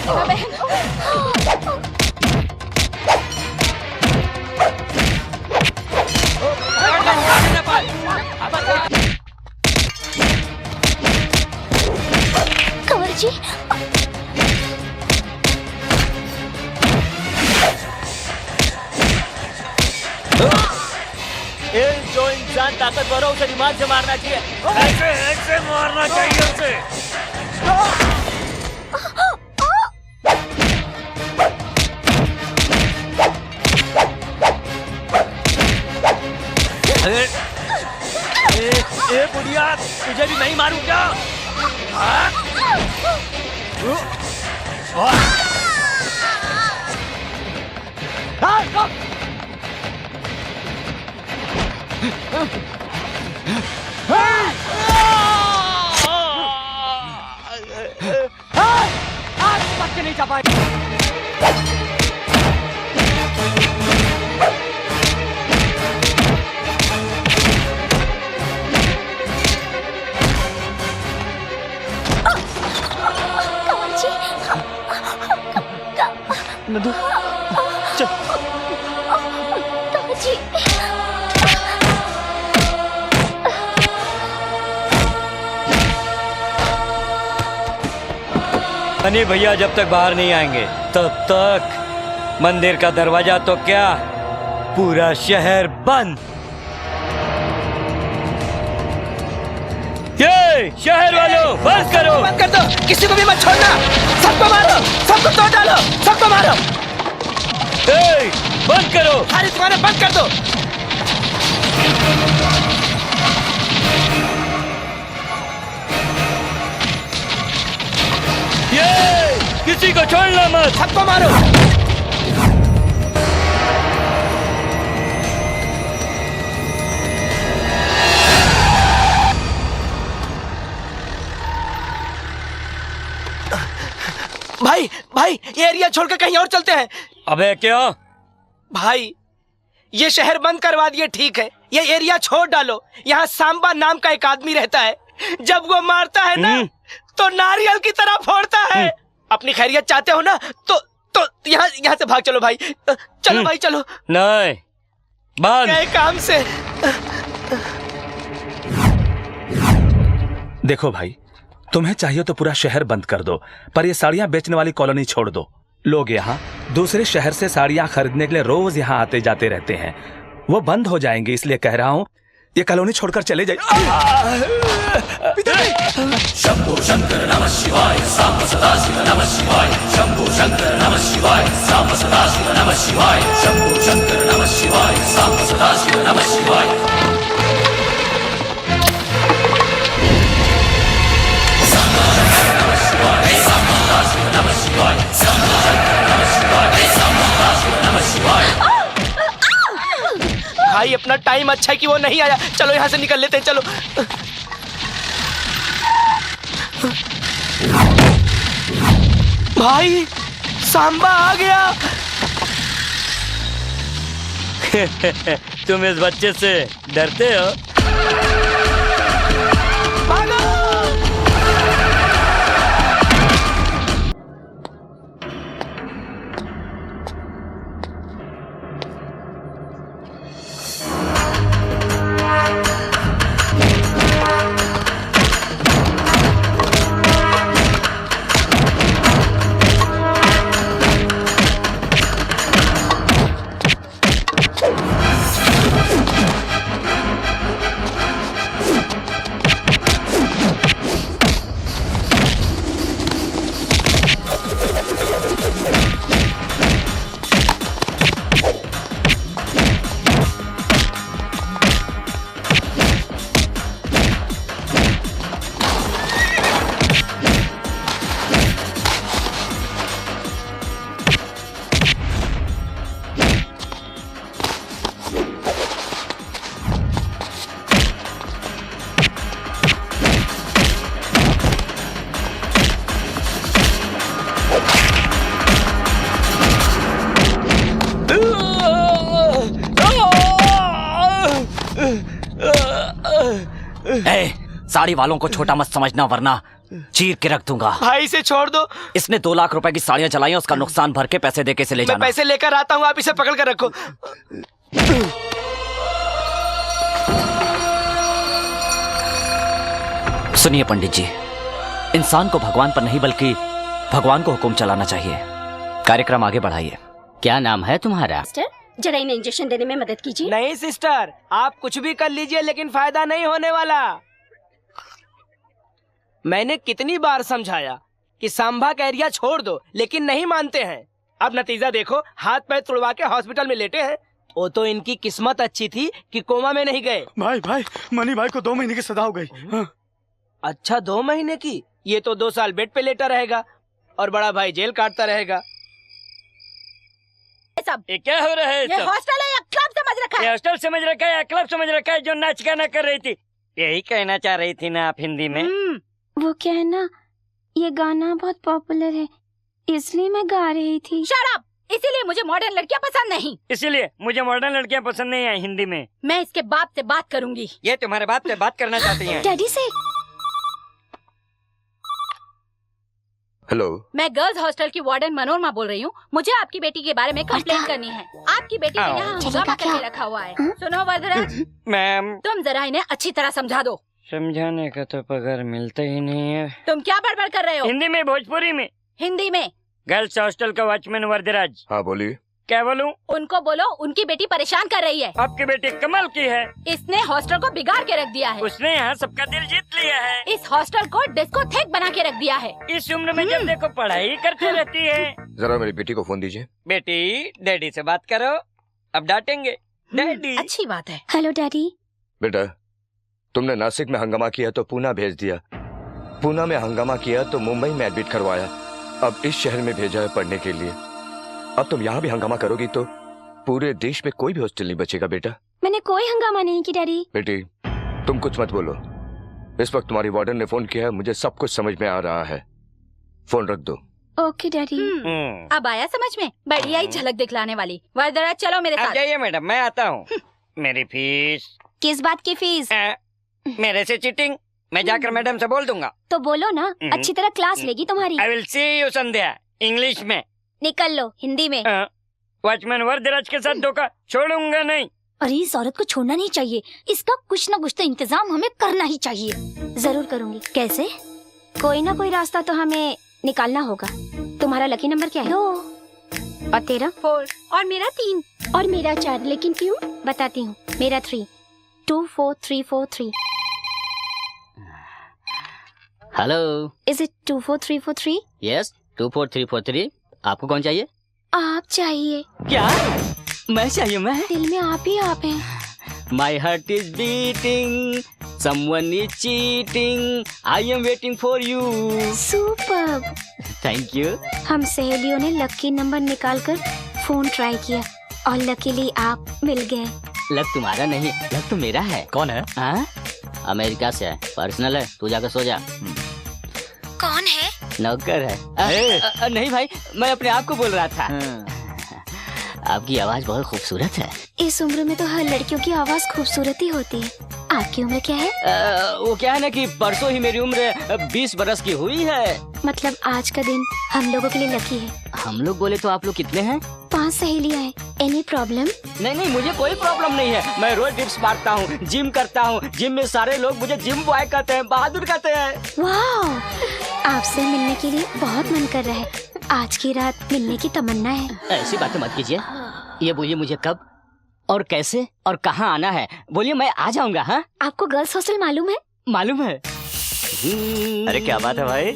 प्रतिमा बहन। कंवर जी, जो इंसान ताकतवर हो उसे दिमाग से मारना चाहिए। ऐसे ऐसे मारना चाहिए उसे। ए बुढ़िया, तुझे भी नहीं मारूं क्या? नहीं जा पाए। कंवर जी, नंदू, चल। कंवर जी। अनी भैया जब तक बाहर नहीं आएंगे तब तक मंदिर का दरवाजा तो क्या, पूरा शहर बंद। ये शहर वालों बंद करो, बंद कर दो, किसी को भी मत छोड़ना। सबको मारो, सबको तोड़ डालो, सबको मारो। बंद करो, सारी दुकानें बंद कर दो। ये किसी को छोड़ना मत, सबको मारो। भाई भाई, ये एरिया छोड़कर कहीं और चलते हैं। अबे क्यों? भाई ये शहर बंद करवा दिए, ठीक है, ये एरिया छोड़ डालो। यहाँ सांबा नाम का एक आदमी रहता है, जब वो मारता है ना तो नारियल की तरह फोड़ता है। अपनी खैरियत चाहते हो ना तो यहाँ से भाग चलो भाई। चलो भाई चलो। नहीं, बंद। गए काम से। देखो भाई, तुम्हें चाहिए तो पूरा शहर बंद कर दो, पर ये साड़ियां बेचने वाली कॉलोनी छोड़ दो। लोग यहाँ दूसरे शहर से साड़ियां खरीदने के लिए रोज यहाँ आते जाते रहते हैं, वो बंद हो जाएंगे, इसलिए कह रहा हूँ ये कॉलोनी छोड़कर चले जाइए। शंभो शंकर नमः शिवाय, सांब सदा शिव नमः शिवाय। शंभो शंकर नमः शिवाय, सांब सदा शिव नमः शिवाय। शंभो शंकर नमः शिवाय, सांब सदा शिव नमः शिवाय। भाई अपना टाइम अच्छा है कि वो नहीं आया। चलो यहाँ से निकल लेते हैं, चलो। भाई सांबा आ गया। तुम इस बच्चे से डरते हो? साड़ी वालों को छोटा मत समझना, वरना चीर के रख दूंगा। भाई इसे छोड़ दो। इसने 2 लाख रुपए की साड़ियां चलाई, उसका नुकसान भर के पैसे दे के इसे ले मैं जाना। पैसे लेकर आता हूँ, आप इसे पकड़ कर रखो। सुनिए पंडित जी, इंसान को भगवान पर नहीं बल्कि भगवान को हुक्म चलाना चाहिए। कार्यक्रम आगे बढ़ाइए। क्या नाम है तुम्हारा? जरा इन्हें इंजेक्शन देने में मदद कीजिए। नहीं सिस्टर, आप कुछ भी कर लीजिए लेकिन फायदा नहीं होने वाला। मैंने कितनी बार समझाया कि सांभा का एरिया छोड़ दो, लेकिन नहीं मानते हैं। अब नतीजा देखो, हाथ पैर तुड़वा के हॉस्पिटल में लेटे हैं। वो तो इनकी किस्मत अच्छी थी कि कोमा में नहीं गए। भाई मनी भाई को 2 महीने की सजा हो गई। हाँ। अच्छा 2 महीने की? ये तो 2 साल बेड पे लेटा रहेगा और बड़ा भाई जेल काटता रहेगा। सब ये क्या हो रहा है? ये हॉस्टल है या क्लब समझ रखा ये है? हॉस्टल समझ रखा है या क्लब समझ रखा है जो नाच गाना कर रही थी? यही कहना चाह रही थी ना आप हिंदी में? वो क्या है ना, ये गाना बहुत पॉपुलर है इसलिए मैं गा रही थी। Shut up! इसीलिए मुझे मॉडर्न लड़कियां पसंद नहीं। इसीलिए मुझे मॉडर्न लड़कियां पसंद नहीं है हिंदी में। मैं इसके बाप से बात करूंगी। ये तुम्हारे बाप से बात करना चाहती हैं? डैडी से। हेलो, मैं गर्ल्स हॉस्टल की वार्डन मनोरमा बोल रही हूँ। मुझे आपकी बेटी के बारे में कंप्लेन करनी है। आपकी बेटी ने यहाँ हंगामा करके रखा हुआ है। सुनो वरदराज, मैम तुम जरा इन्हें अच्छी तरह समझा दो। समझाने का तो पगार मिलता ही नहीं है। तुम क्या बड़बड़ कर रहे हो? हिंदी में, भोजपुरी में? हिंदी में। गर्ल्स हॉस्टल का वॉचमैन वरदराज। हाँ बोलिए। क्या बोलूं? उनको बोलो उनकी बेटी परेशान कर रही है। आपकी बेटी कमाल की है। इसने हॉस्टल को बिगाड़ के रख दिया है। उसने यहाँ सबका दिल जीत लिया है। इस हॉस्टल को डिस्को थेक बना के रख दिया है। इस उम्र में जब देखो पढ़ाई करती रहती है। जरा मेरी बेटी को फोन दीजिए। बेटी डैडी से बात करो, अब डांटेंगे डैडी। अच्छी बात है। Hello daddy. बेटा, तुमने नासिक में हंगामा किया तो पूना भेज दिया, पूना में हंगामा किया तो मुंबई में एडमिट करवाया, अब इस शहर में भेजा है पढ़ने के लिए। अब तुम यहाँ भी हंगामा करोगी तो पूरे देश में कोई भी हॉस्टल नहीं बचेगा बेटा। मैंने कोई हंगामा नहीं की डैडी। बेटी तुम कुछ मत बोलो, इस वक्त तुम्हारी वार्डन ने फोन किया है, मुझे सब कुछ समझ में आ रहा है। फोन रख दो। Okay daddy. अब आया समझ में? बढ़िया ही झलक दिखलाने वाली। वरदराज चलो मेरे आप साथ। जाइए मैडम, मैं आता हूँ। मेरी फीस? किस बात की फीस? मेरे से चीटिंग? मैं जाकर मैडम से बोल दूंगा। तो बोलो ना, अच्छी तरह क्लास लेगी तुम्हारी। I will see you Sandhya, English में। निकल लो हिंदी में। वॉचमैन वरदराज के साथ धोखा छोड़ूंगा नहीं। अरे इस औरत को छोड़ना नहीं चाहिए, इसका कुछ न कुछ तो इंतजाम हमें करना ही चाहिए। जरूर करूंगी। कैसे? कोई ना कोई रास्ता तो हमें निकालना होगा। तुम्हारा लकी नंबर क्या है? 2 और तेरा? 4 और मेरा 3 और मेरा 4। लेकिन क्यों? बताती हूँ। मेरा 3 24343। Hello, is it 24343? यस 24343। आपको कौन चाहिए? आप चाहिए। क्या? मैं चाहिए? मैं? दिल में आप ही आप हैं। My heart is beating, someone is cheating, I am waiting for you. Superb. Thank you. हम सहेलियों ने लकी नंबर निकालकर फोन ट्राई किया और लकीली आप मिल गए। लक तुम्हारा नहीं, लक तो मेरा है। कौन है? अमेरिका से है, पर्सनल है, तू जाकर सो जा। कौन है? नौकर है। नहीं भाई, मैं अपने आप को बोल रहा था। आपकी आवाज बहुत खूबसूरत है। इस उम्र में तो हर लड़कियों की आवाज खूबसूरत ही होती है। आपकी उम्र क्या है? वो क्या है ना कि परसों ही मेरी उम्र 20 बरस की हुई है। मतलब आज का दिन हम लोगों के लिए लकी है। हम लोग बोले तो आप लोग कितने हैं? 5 सहेलियां हैं। Any problem? नहीं, मुझे कोई प्रॉब्लम नहीं है। मैं रोज डिप्स मारता हूँ, जिम करता हूँ। जिम में सारे लोग मुझे जिम बॉय कहते हैं, बहादुर कहते हैं। वाह, आपसे मिलने के लिए बहुत मन कर रहा है। आज की रात मिलने की तमन्ना है। ऐसी बातें मत कीजिए। ये बोलिए मुझे कब और कैसे और कहाँ आना है? बोलिए, मैं आ जाऊंगा। हाँ, आपको गर्ल्स हॉस्टल मालूम है? मालूम है। अरे क्या बात है भाई,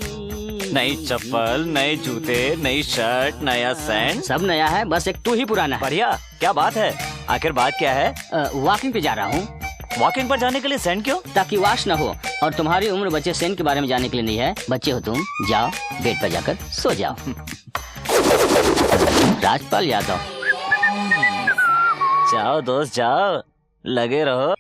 नई चप्पल, नए जूते, नई शर्ट, नया सैंड, सब नया है, बस एक तू ही पुराना है। बढ़िया। क्या बात है? आखिर बात क्या है? वॉकिंग पे जा रहा हूँ। वॉकिंग पर जाने के लिए सैंड क्यों? ताकि वाश न हो। और तुम्हारी उम्र बच्चे सैंड के बारे में जानने के लिए नहीं है। बच्चे हो तुम, जाओ बेड पर जाकर सो जाओ। राजपाल यादव। जाओ दोस्त जाओ, लगे रहो।